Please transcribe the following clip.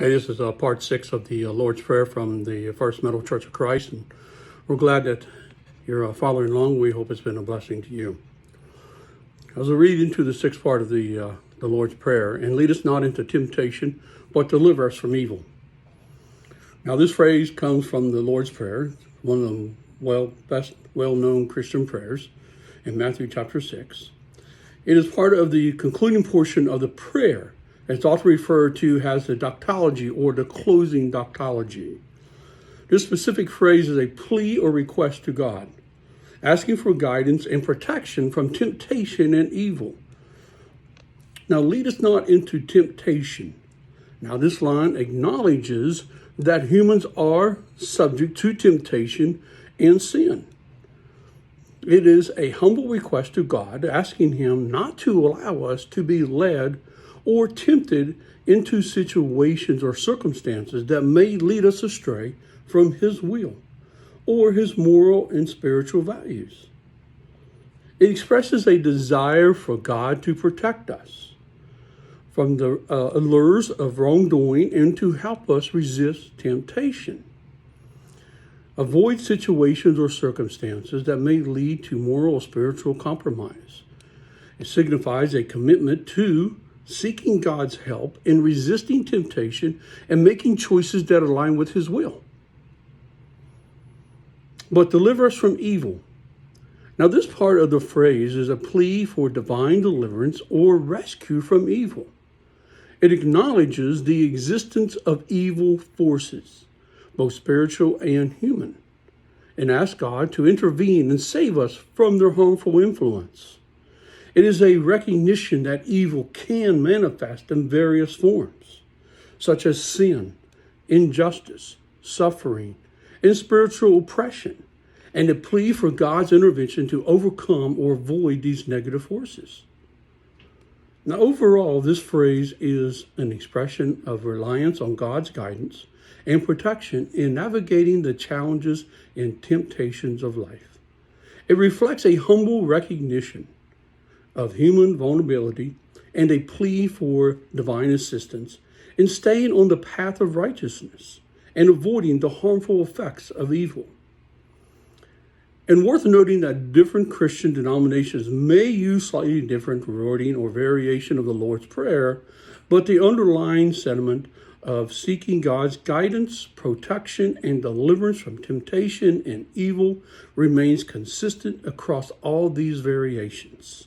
Hey, this is part 6 of the Lord's Prayer from the First Methodist Church of Christ, and we're glad that you're following along. We hope it's been a blessing to you. As I read into the sixth part of the Lord's Prayer, and lead us not into temptation, but deliver us from evil. Now, this phrase comes from the Lord's Prayer, one of the best well-known Christian prayers in Matthew chapter 6. It is part of the concluding portion of the prayer. It's often referred to as the doxology or the closing doxology. This specific phrase is a plea or request to God, asking for guidance and protection from temptation and evil. Now, lead us not into temptation. Now, this line acknowledges that humans are subject to temptation and sin. It is a humble request to God, asking Him not to allow us to be led or tempted into situations or circumstances that may lead us astray from His will or His moral and spiritual values. It expresses a desire for God to protect us from the allures of wrongdoing and to help us resist temptation. Avoid situations or circumstances that may lead to moral or spiritual compromise. It signifies a commitment to seeking God's help in resisting temptation and making choices that align with His will. But deliver us from evil. Now, this part of the phrase is a plea for divine deliverance or rescue from evil. It acknowledges the existence of evil forces, both spiritual and human, and asks God to intervene and save us from their harmful influence. It is a recognition that evil can manifest in various forms, such as sin, injustice, suffering, and spiritual oppression, and a plea for God's intervention to overcome or avoid these negative forces. Now, overall, this phrase is an expression of reliance on God's guidance and protection in navigating the challenges and temptations of life. It reflects a humble recognition of human vulnerability and a plea for divine assistance in staying on the path of righteousness and avoiding the harmful effects of evil. And worth noting that different Christian denominations may use slightly different wording or variation of the Lord's Prayer, but the underlying sentiment of seeking God's guidance, protection, and deliverance from temptation and evil remains consistent across all these variations.